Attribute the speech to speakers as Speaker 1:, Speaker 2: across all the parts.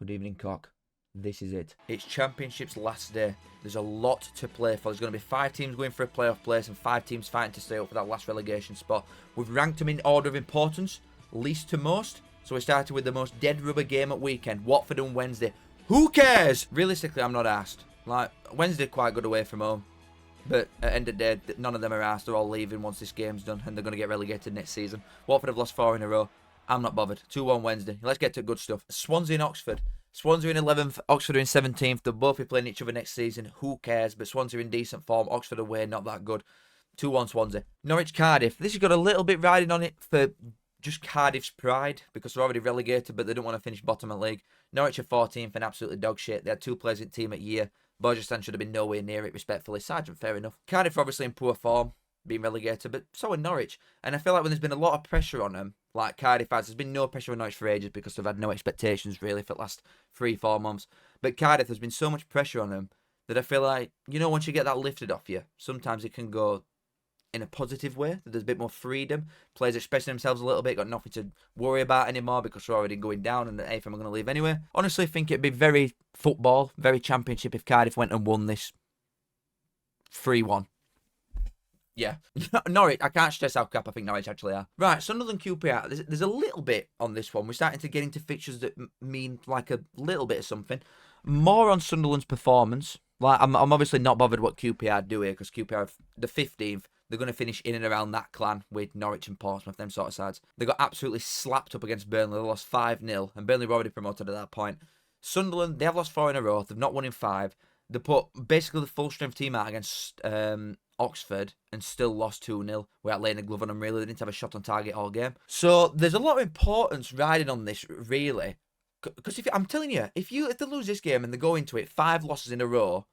Speaker 1: Good evening, Cock. This is it. It's Championship's last day. There's a lot to play for. There's going to be 5 teams going for a playoff place and 5 teams fighting to stay up for that last relegation spot. We've ranked them in order of importance, least to most. So we started with the most dead rubber game at weekend, Watford on Wednesday. Who cares? Realistically, I'm not asked. Like, Wednesday quite good away from home. But at the end of the day, none of them are asked. They're all leaving once this game's done and they're going to get relegated next season. Watford have lost 4 in a row. I'm not bothered. 2-1 Wednesday. Let's get to good stuff. Swansea and Oxford. Swansea in 11th, Oxford in 17th. They'll both be playing each other next season. Who cares? But Swansea in decent form. Oxford away, not that good. 2-1 Swansea. Norwich, Cardiff. This has got a little bit riding on it for just Cardiff's pride because they're already relegated, but they don't want to finish bottom of the league. Norwich are 14th and absolutely dog shit. They had 2 players in team at year. Borgestan should have been nowhere near it, respectfully. Sargent, fair enough. Cardiff are obviously in poor form, being relegated, but so are Norwich. And I feel like when there's been a lot of pressure on them, like Cardiff has, there's been no pressure on Norwich for ages because they've had no expectations really for the last 3-4 months. But Cardiff, there's been so much pressure on them that I feel like, you know, once you get that lifted off you, sometimes it can go in a positive way. There's a bit more freedom. Players expressing themselves a little bit, got nothing to worry about anymore because they're already going down and hey, I'm going to leave anyway. Honestly, I think it'd be very football, very Championship if Cardiff went and won this 3-1. Yeah. Norwich, I can't stress how crap I think Norwich actually are. Right, Sunderland QPR. There's a little bit on this one. We're starting to get into fixtures that mean like a little bit of something. More on Sunderland's performance. Like I'm obviously not bothered what QPR do here because QPR are the 15th. They're going to finish in and around that clan with Norwich and Portsmouth, them sort of sides. They got absolutely slapped up against Burnley. They lost 5-0, and Burnley were already promoted at that point. Sunderland, they have lost 4 in a row. They've not won in 5. They put basically the full strength team out against Oxford and still lost 2-0 without laying a glove on them, really. They didn't have a shot on target all game. So there's a lot of importance riding on this, really. Because I'm telling you, if they lose this game and they go into it 5 losses in a row,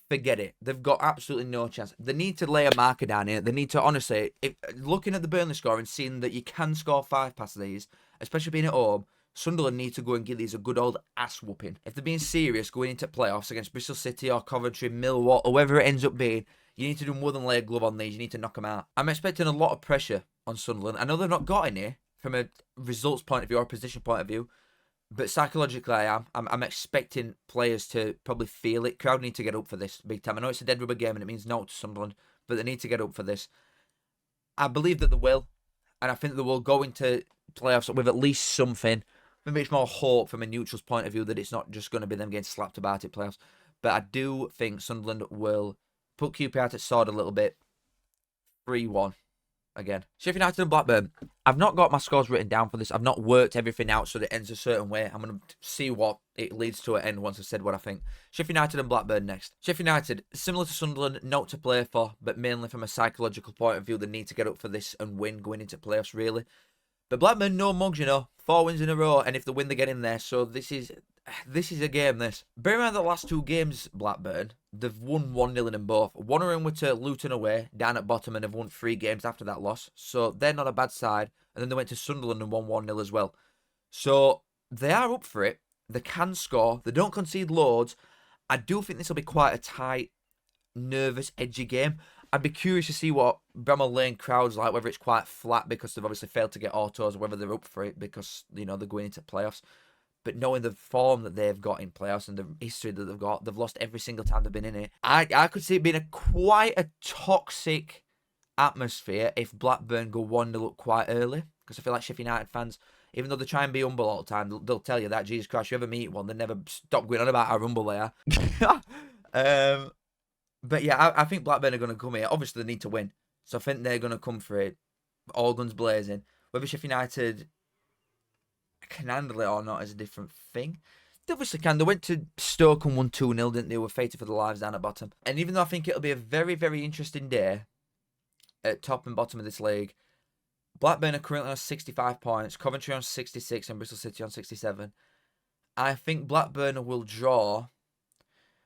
Speaker 1: forget it. They've got absolutely no chance. They need to lay a marker down here. They need to, honestly, looking at the Burnley score and seeing that you can score 5 past these, especially being at home, Sunderland need to go and give these a good old ass whooping. If they're being serious going into playoffs against Bristol City or Coventry, Millwall, or whoever it ends up being, you need to do more than lay a glove on these. You need to knock them out. I'm expecting a lot of pressure on Sunderland. I know they've not got any from a results point of view or a position point of view, but psychologically I am. I'm expecting players to probably feel it. Crowd need to get up for this big time. I know it's a dead rubber game and it means no to Sunderland, but they need to get up for this. I believe that they will, and I think they will go into playoffs with at least something. Maybe it's more hope from a neutral's point of view that it's not just going to be them getting slapped about at playoffs. But I do think Sunderland will put QPR to sword a little bit. 3-1 again. Sheffield United and Blackburn. I've not got my scores written down for this. I've not worked everything out so that it ends a certain way. I'm going to see what it leads to at end once I've said what I think. Sheffield United and Blackburn next. Sheffield United, similar to Sunderland, not to play for, but mainly from a psychological point of view, they need to get up for this and win going into playoffs, really. But Blackburn, no mugs, you know. 4 wins in a row, and if they win, they get in there. So this is a game, this. Bear in mind the last 2 games, Blackburn, they've won 1-0 in them both. One of them were to Luton away, down at bottom, and have won 3 games after that loss. So they're not a bad side. And then they went to Sunderland and won 1-0 as well. So they are up for it. They can score. They don't concede loads. I do think this will be quite a tight, nervous, edgy game. I'd be curious to see what Bramall Lane crowd's like, whether it's quite flat because they've obviously failed to get autos, or whether they're up for it because, you know, they're going into playoffs. But knowing the form that they've got in playoffs and the history that they've got, they've lost every single time they've been in it. I could see it being quite a toxic atmosphere if Blackburn go 1-0 up quite early. Because I feel like Sheffield United fans, even though they try and be humble all the time, they'll tell you that, Jesus Christ, you ever meet one, they never stop going on about how humble they are. But yeah, I think Blackburn are going to come here. Obviously, they need to win. So I think they're going to come for it. All guns blazing. Whether Sheffield United can handle it or not is a different thing. They obviously can. They went to Stoke and won 2-0, didn't they? Were fated for the lives down at bottom. And even though I think it'll be a very, very interesting day at top and bottom of this league, Blackburn are currently on 65 points. Coventry on 66 and Bristol City on 67. I think Blackburn will draw,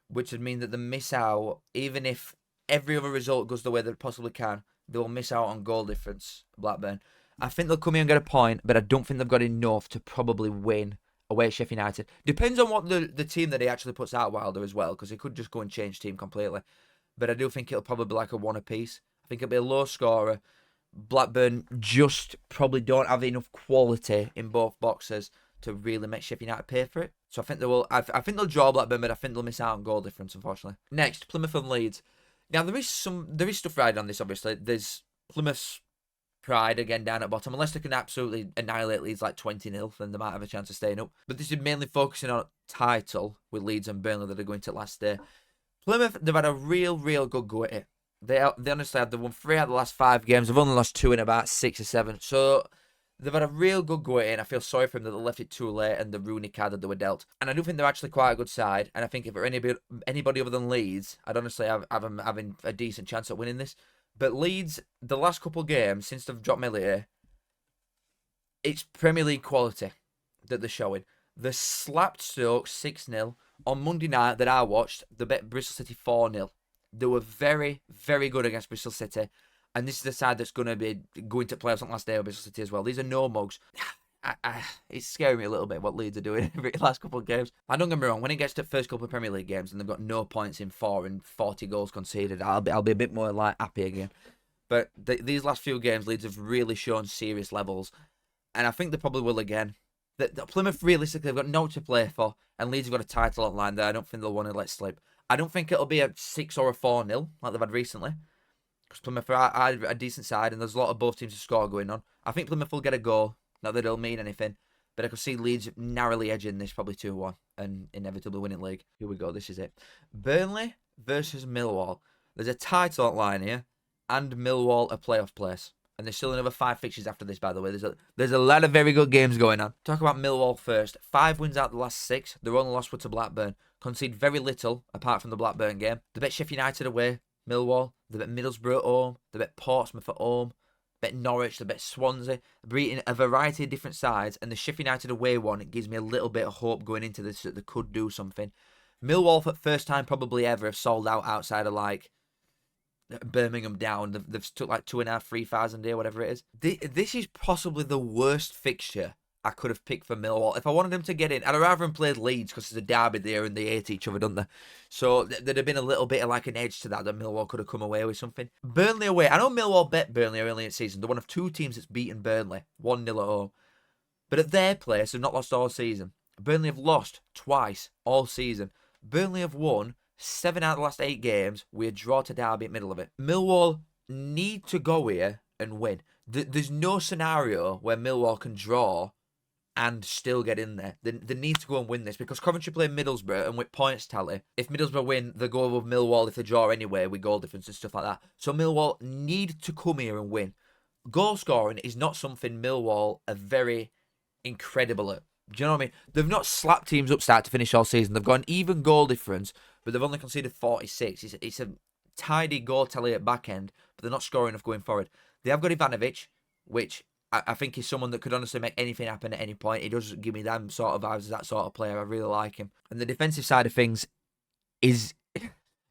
Speaker 1: which would mean that they miss out, even if every other result goes the way that it possibly can, they will miss out on goal difference, Blackburn. I think they'll come here and get a point, but I don't think they've got enough to probably win away at Sheffield United. Depends on what the team that he actually puts out Wilder as well, because he could just go and change team completely. But I do think it'll probably be like a 1 apiece. I think it'll be a low scorer. Blackburn just probably don't have enough quality in both boxes to really make Sheffield United pay for it. So I think they will. I think they'll draw Blackburn, but I think they'll miss out on goal difference, unfortunately. Next, Plymouth and Leeds. Now there is stuff riding on this. Obviously, there's Plymouth's pride again down at bottom. Unless they can absolutely annihilate Leeds like 20-0, then they might have a chance of staying up. But this is mainly focusing on title with Leeds and Burnley that are going to last day. Plymouth, they've had a real good go at it. They honestly have. They've won 3 out of the last 5 games. They've only lost 2 in about 6 or 7. So they've had a real good go at it, and I feel sorry for them that they left it too late and the Rooney card that they were dealt. And I do think they're actually quite a good side. And I think if it were anybody other than Leeds, I'd honestly have them having a decent chance at winning this. But Leeds, the last couple of games since they've dropped Millie, it's Premier League quality that they're showing. They slapped Stoke 6-0 on Monday night that I watched. They bet Bristol City 4-0. They were very good against Bristol City. And this is the side that's going to be going to playoffs on last day of Bristol City as well. These are no mugs. It's scaring me a little bit what Leeds are doing every last couple of games. I don't get me wrong. When it gets to the first couple of Premier League games and they've got no points in 4 and 40 goals conceded, I'll be a bit more like happy again. But these last few games, Leeds have really shown serious levels. And I think they probably will again. The Plymouth, realistically, have got no to play for. And Leeds have got a title online that I don't think they'll want to let slip. I don't think it'll be a 6 or a 4-0 like they've had recently. Because Plymouth are a decent side and there's a lot of both teams to score going on. I think Plymouth will get a goal. Not that it'll mean anything. But I could see Leeds narrowly edging this, probably 2-1. And inevitably winning league. Here we go, this is it. Burnley versus Millwall. There's a title online here. And Millwall a playoff place. And there's still another 5 fixtures after this, by the way. There's a lot of very good games going on. Talk about Millwall first. 5 wins out of the last 6. Their only loss were to Blackburn. Concede very little, apart from the Blackburn game. They bet Sheffield United away, Millwall. They bet Middlesbrough at home. They bet Portsmouth at home. They bet Norwich. They bet Swansea. They're beating a variety of different sides. And the Sheffield United away one, it gives me a little bit of hope going into this that they could do something. Millwall, for the first time probably ever, have sold out outside of like Birmingham down. They've took like 2,500, 3,000 here, whatever it is. This is possibly the worst fixture I could have picked for Millwall. If I wanted them to get in, I'd rather them played Leeds because there's a derby there and they hate each other, don't they? So there'd have been a little bit of like an edge to that Millwall could have come away with something. Burnley away. I know Millwall bet Burnley early in the season. They're one of 2 teams that's beaten Burnley. 1-0 at home. But at their place, they've not lost all season. Burnley have lost twice all season. Burnley have won 7 out of the last 8 games. We draw to derby in the middle of it. Millwall need to go here and win. There's no scenario where Millwall can draw and still get in there. They need to go and win this because Coventry play Middlesbrough and with points tally, if Middlesbrough win, they go above Millwall if they draw anyway with goal difference and stuff like that. So Millwall need to come here and win. Goal scoring is not something Millwall are very incredible at. Do you know what I mean? They've not slapped teams up start to finish all season. They've got an even goal difference, but they've only conceded 46. It's a tidy goal tally at back end, but they're not scoring enough going forward. They have got Ivanovic, which I think he's someone that could honestly make anything happen at any point. He does give me them sort of vibes as that sort of player. I really like him. And the defensive side of things is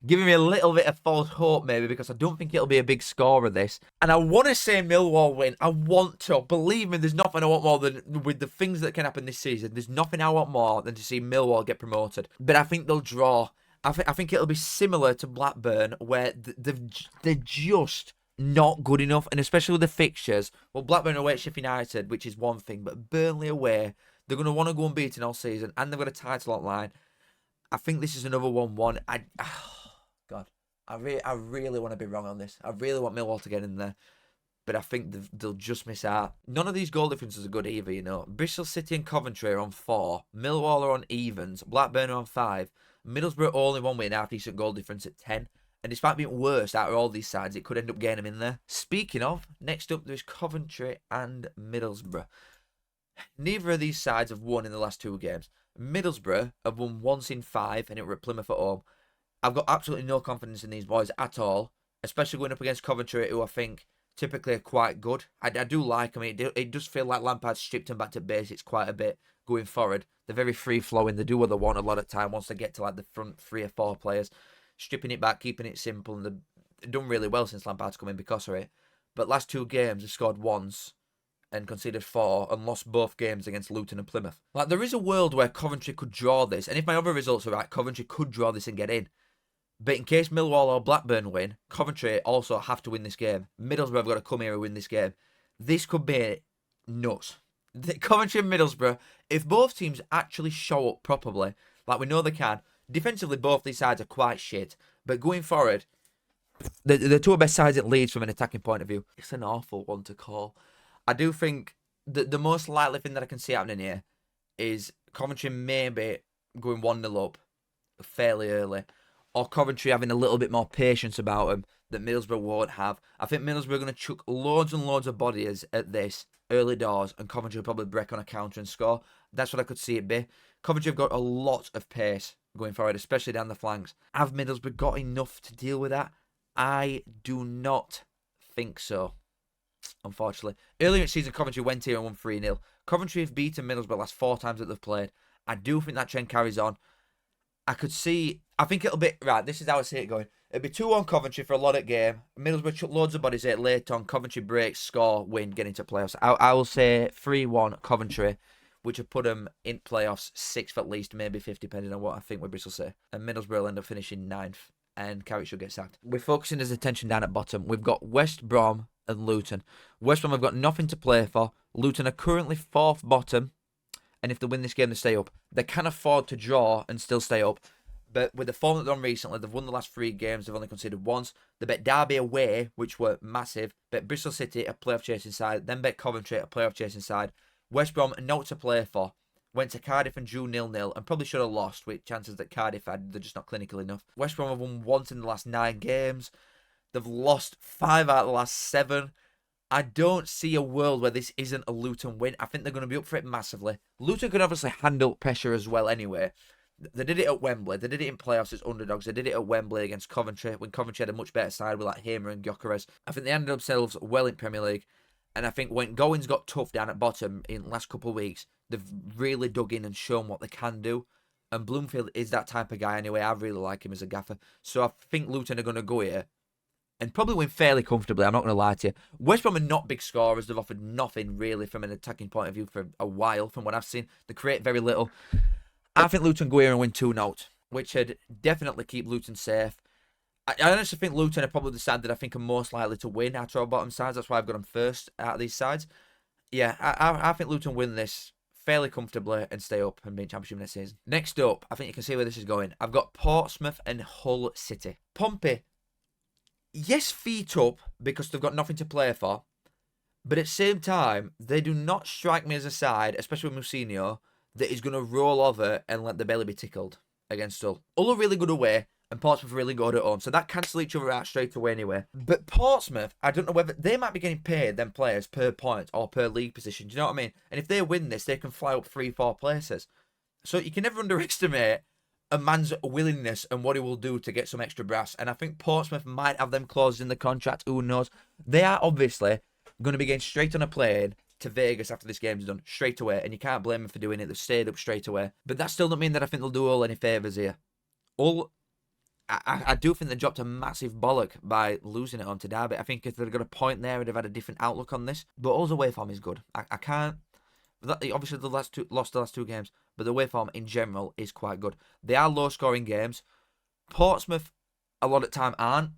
Speaker 1: giving me a little bit of false hope maybe because I don't think it'll be a big score of this. And I want to say Millwall win. I want to. Believe me, there's nothing I want more than with the things that can happen this season. There's nothing I want more than to see Millwall get promoted. But I think they'll draw. I think it'll be similar to Blackburn where they're just not good enough, and especially with the fixtures. Well, Blackburn away at Sheffield United, which is one thing, but Burnley away, they're going to want to go unbeaten all season, and they've got a title online. I think this is another 1-1. God, I really want to be wrong on this. I really want Millwall to get in there, but I think they'll just miss out. None of these goal differences are good either, you know. Bristol City and Coventry are on 4. Millwall are on evens. Blackburn are on 5. Middlesbrough only one win, half decent goal difference at 10. And despite being worst out of all these sides, it could end up getting them in there. Speaking of, next up there's Coventry and Middlesbrough. Neither of these sides have won in the last 2 games. Middlesbrough have won once in 5 and it were at Plymouth at home. I've got absolutely no confidence in these boys at all, especially going up against Coventry, who I think typically are quite good. I do like them. It does feel like Lampard stripped them back to basics quite a bit going forward. They're very free-flowing. They do what they want a lot of time once they get to like the front 3 or 4 players. Stripping it back, keeping it simple, and they've done really well since Lampard's come in because of it. But last 2 games, they've scored once and conceded 4 and lost both games against Luton and Plymouth. Like, there is a world where Coventry could draw this, and if my other results are right, Coventry could draw this and get in. But in case Millwall or Blackburn win, Coventry also have to win this game. Middlesbrough have got to come here and win this game. This could be nuts. Coventry and Middlesbrough, if both teams actually show up properly, like we know they can, defensively both these sides are quite shit. But going forward, the two best sides it leads from an attacking point of view. It's an awful one to call. I do think the most likely thing that I can see happening here is Coventry maybe going 1-0 up fairly early, or Coventry having a little bit more patience about them that Middlesbrough won't have. I think Middlesbrough are going to chuck loads and loads of bodies at this early doors, and Coventry will probably break on a counter and score. That's what I could see it be. Coventry have got a lot of pace going forward, especially down the flanks. Have Middlesbrough got enough to deal with that? I do not think so, unfortunately. Earlier in the season, Coventry went here and won 3-0. Coventry have beaten Middlesbrough the last 4 times that they've played. I do think that trend carries on. I think it'll be, right, this is how I see it going. It'll be 2-1 Coventry for a lot of game. Middlesbrough chuck loads of bodies at late on. Coventry breaks, score, win, get into playoffs. I will say 3-1 Coventry, which will put them in playoffs 6th at least, maybe 5th, depending on what I think with Bristol say. And Middlesbrough will end up finishing 9th, and Carrick should get sacked. We're focusing his attention down at bottom. We've got West Brom and Luton. West Brom have got nothing to play for. Luton are currently 4th bottom, and if they win this game, they stay up. They can afford to draw and still stay up. But with the form that they're on recently, they've won the last 3 games. They've only conceded once. They bet Derby away, which were massive. Bet Bristol City, a playoff chasing side. Then bet Coventry, a playoff chasing side. West Brom, not to play for. Went to Cardiff and drew 0-0 and probably should have lost with chances that Cardiff had. They're just not clinical enough. West Brom have won once in the last 9 games. They've lost 5 out of the last 7. I don't see a world where this isn't a Luton win. I think they're going to be up for it massively. Luton can obviously handle pressure as well anyway. They did it at Wembley. They did it in playoffs as underdogs. They did it at Wembley against Coventry when Coventry had a much better side with like Hamer and Gyökeres. I think they handled themselves well in Premier League. And I think when goings got tough down at bottom in the last couple of weeks, they've really dug in and shown what they can do. And Bloomfield is that type of guy anyway. I really like him as a gaffer. So I think Luton are going to go here and probably win fairly comfortably. I'm not going to lie to you. West Brom are not big scorers. They've offered nothing really from an attacking point of view for a while from what I've seen. They create very little. I think Luton go here and win 2-0, which would definitely keep Luton safe. I honestly think Luton are probably the side that I think are most likely to win out of our bottom sides. That's why I've got them first out of these sides. Yeah, I think Luton win this fairly comfortably and stay up and be in Championship next season. Next up, I think you can see where this is going. I've got Portsmouth and Hull City. Pompey, yes, feet up because they've got nothing to play for. But at the same time, they do not strike me as a side, especially with Mousinho, that is going to roll over and let the belly be tickled against Hull. Hull are really good away, and Portsmouth are really good at home, so that cancels each other out straight away anyway. But Portsmouth, I don't know whether they might be getting paid, them players, per point or per league position. Do you know what I mean? And if they win this, they can fly up 3-4 places. So you can never underestimate a man's willingness and what he will do to get some extra brass. And I think Portsmouth might have them clauses in the contract. Who knows? They are obviously going to be getting straight on a plane to Vegas after this game's done, straight away, and you can't blame them for doing it. They've stayed up straight away. But that still doesn't mean that I think they'll do Hull any favours here. Hull, I do think they dropped a massive bollock by losing it on to Derby. I think if they'd got a point there, they'd have had a different outlook on this. But Hull's away form is good. I can't... Obviously, the lost the last 2 games, but the away form in general is quite good. They are low-scoring games. Portsmouth, a lot of time, aren't.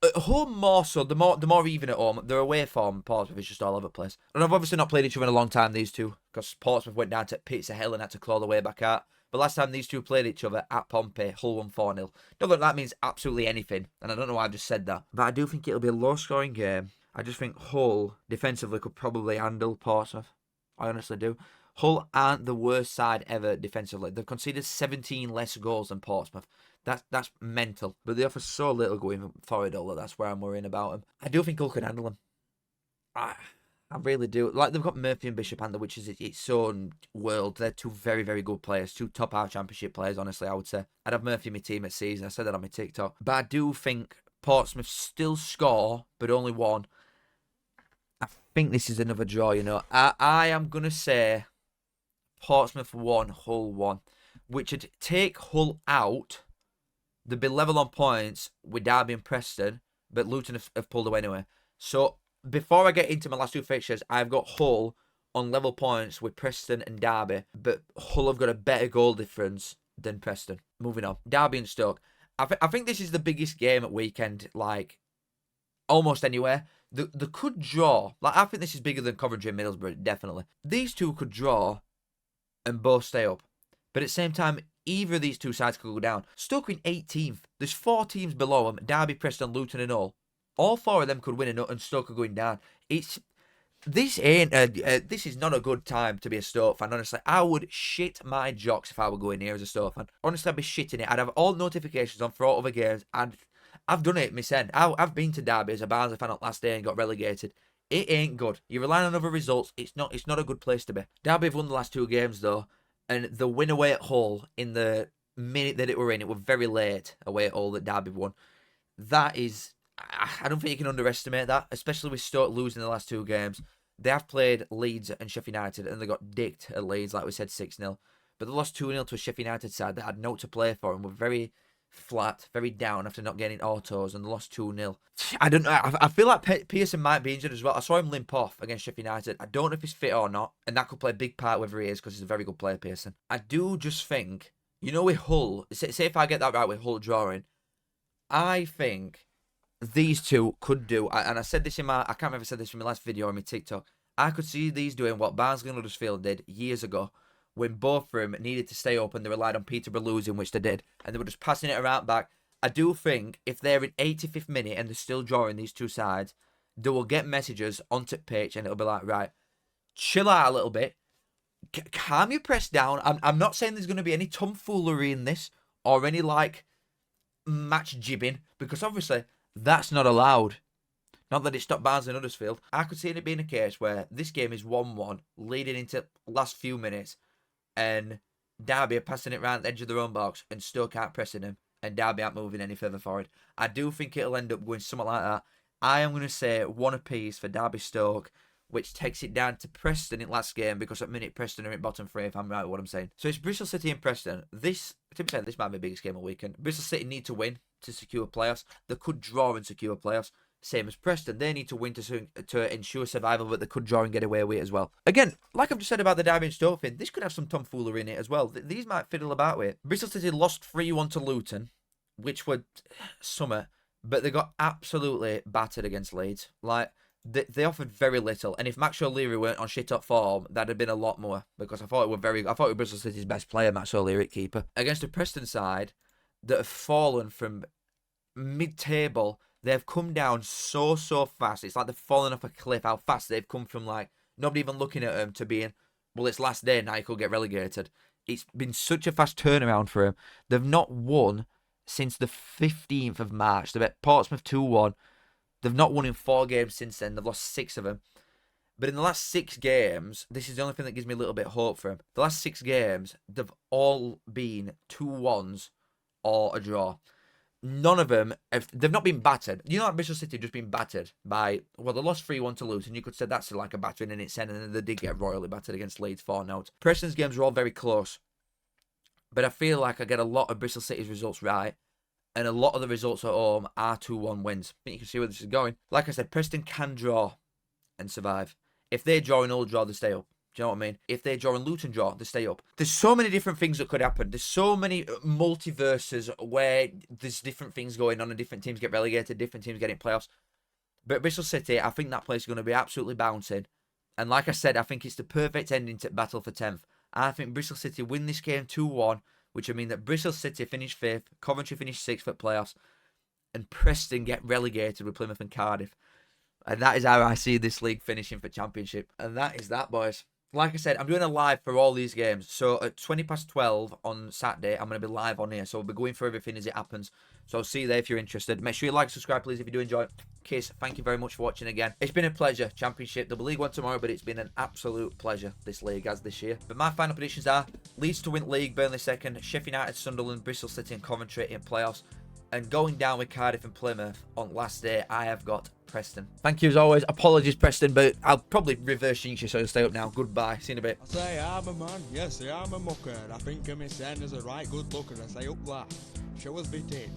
Speaker 1: At home more so, the more even at home. Their away form, Portsmouth, is just all over the place. And I've obviously not played each other in a long time, these two, because Portsmouth went down to pits of hell and had to claw the way back out. But last time these two played each other at Pompey, Hull won 4-0. Not that that means absolutely anything, and I don't know why I just said that. But I do think it'll be a low-scoring game. I just think Hull, defensively, could probably handle Portsmouth. I honestly do. Hull aren't the worst side ever defensively. They've conceded 17 less goals than Portsmouth. That's mental. But they offer so little going forward, Hull, that's where I'm worrying about them. I do think Hull can handle them. I really do. Like, they've got Murphy and Bishop Handler, which is its own world. They're 2 very, very good players. 2 top-half championship players, honestly, I would say. I'd have Murphy in my team this season. I said that on my TikTok. But I do think Portsmouth still score, but only 1. I think this is another draw, you know. I am going to say Portsmouth 1, Hull 1, which would take Hull out. They'd be level on points with Derby and Preston, but Luton have pulled away anyway. So before I get into my last 2 fixtures, I've got Hull on level points with Preston and Derby, but Hull have got a better goal difference than Preston. Moving on. Derby and Stoke. I think this is the biggest game at weekend, like, almost anywhere. They could draw. Like, I think this is bigger than Coventry and Middlesbrough, definitely. These two could draw and both stay up. But at the same time, either of these two sides could go down. Stoke in 18th. There's 4 teams below them. Derby, Preston, Luton and all. All 4 of them could win and Stoke are going down. This is not a good time to be a Stoke fan, honestly. I would shit my jocks if I were going here as a Stoke fan. Honestly, I'd be shitting it. I'd have all notifications on for all other games. I've done it myself. I've been to Derby as a Barnsley fan on last day and got relegated. It ain't good. You're relying on other results. It's not a good place to be. Derby have won the last 2 games though, and the win away at Hull in the minute that it were in, it was very late away at Hull that Derby won. That is, I don't think you can underestimate that, especially with Stoke losing the last 2 games. They have played Leeds and Sheffield United, and they got dicked at Leeds, like we said, 6-0. But they lost 2-0 to a Sheffield United side that had no to play for and were very flat, very down after not getting autos, and they lost 2-0. I don't know. I feel like Pearson might be injured as well. I saw him limp off against Sheffield United. I don't know if he's fit or not, and that could play a big part whether he is, because he's a very good player, Pearson. I do just think, you know, with Hull, say if I get that right with Hull drawing, I think these two could do, and I said this in I can't remember if I said this in my last video or my TikTok, I could see these doing what Barnsley and Huddersfield did years ago, when both of them needed to stay up and they relied on Peterborough losing, which they did, and they were just passing it around back. I do think if they're in 85th minute and they're still drawing these two sides, they will get messages onto the pitch and it'll be like, right, chill out a little bit, calm your press down. I'm not saying there's going to be any tomfoolery in this or any like match jibbing, because obviously that's not allowed. Not that it stopped Barnsley and Huddersfield. I could see it being a case where this game is 1-1 leading into last few minutes, and Derby are passing it around the edge of their own box and Stoke aren't pressing him and Derby aren't moving any further forward. I do think it'll end up going something like that. I am going to say 1 apiece for Derby Stoke, which takes it down to Preston in last game, because at minute Preston are in bottom 3 if I'm right with what I'm saying. So it's Bristol City and Preston. This might be the biggest game of the weekend. Bristol City need to win to secure playoffs. They could draw and secure playoffs. Same as Preston, they need to win to ensure survival, but they could draw and get away with it as well. Again, like I've just said about the Derby and Stoke thing, this could have some tomfoolery in it as well. These might fiddle about with it. Bristol City lost 3-1 to Luton, which were summer, but they got absolutely battered against Leeds. Like, they offered very little, and if Max O'Leary weren't on shit up form, that'd have been a lot more, because I thought it was Bristol City's best player, Max O'Leary, keeper. Against the Preston side that have fallen from mid-table, they've come down so fast. It's like they've fallen off a cliff, how fast they've come from, like, nobody even looking at them to being, well, it's last day, now you could get relegated. It's been such a fast turnaround for them. They've not won since the 15th of March. They bet Portsmouth 2-1. They've not won in 4 games since then. They've lost 6 of them. But in the last 6 games, this is the only thing that gives me a little bit of hope for them. The last 6 games, they've all been 2-1s or a draw. None of them, they've not been battered. You know, like Bristol City have just been battered by, well, they lost 3-1 to Luton. You could say that's like a battering in its end, and then they did get royally battered against Leeds 4-0. Preston's games were all very close. But I feel like I get a lot of Bristol City's results right, and a lot of the results at home are 2-1 wins. I think you can see where this is going. Like I said, Preston can draw and survive. If they draw and all draw, they stay up. Do you know what I mean? If they draw and Luton draw, they stay up. There's so many different things that could happen. There's so many multiverses where there's different things going on and different teams get relegated, different teams get in playoffs. But Bristol City, I think that place is going to be absolutely bouncing. And like I said, I think it's the perfect ending to battle for 10th. I think Bristol City win this game 2-1, which would mean that Bristol City finish 5th, Coventry finish 6th for playoffs, and Preston get relegated with Plymouth and Cardiff. And that is how I see this league finishing for Championship. And that is that, boys. Like I said, I'm doing a live for all these games. So at 12:20 on Saturday, I'm going to be live on here. So we'll be going through everything as it happens. So I'll see you there if you're interested. Make sure you like, subscribe, please, if you do enjoy it. Kiss, thank you very much for watching again. It's been a pleasure, Championship. There'll be League One tomorrow, but it's been an absolute pleasure, this league, as this year. But my final predictions are Leeds to win league, Burnley second, Sheffield United, Sunderland, Bristol City and Coventry in playoffs. And going down with Cardiff and Plymouth on last day, I have got Preston. Thank you as always. Apologies, Preston, but I'll probably reverse jinx you, so you'll stay up now. Goodbye. See you in a bit.
Speaker 2: I say I'm a man, yes, I'm a mucker. I think of me saying as a right good looker. I say up that. Show us bit it.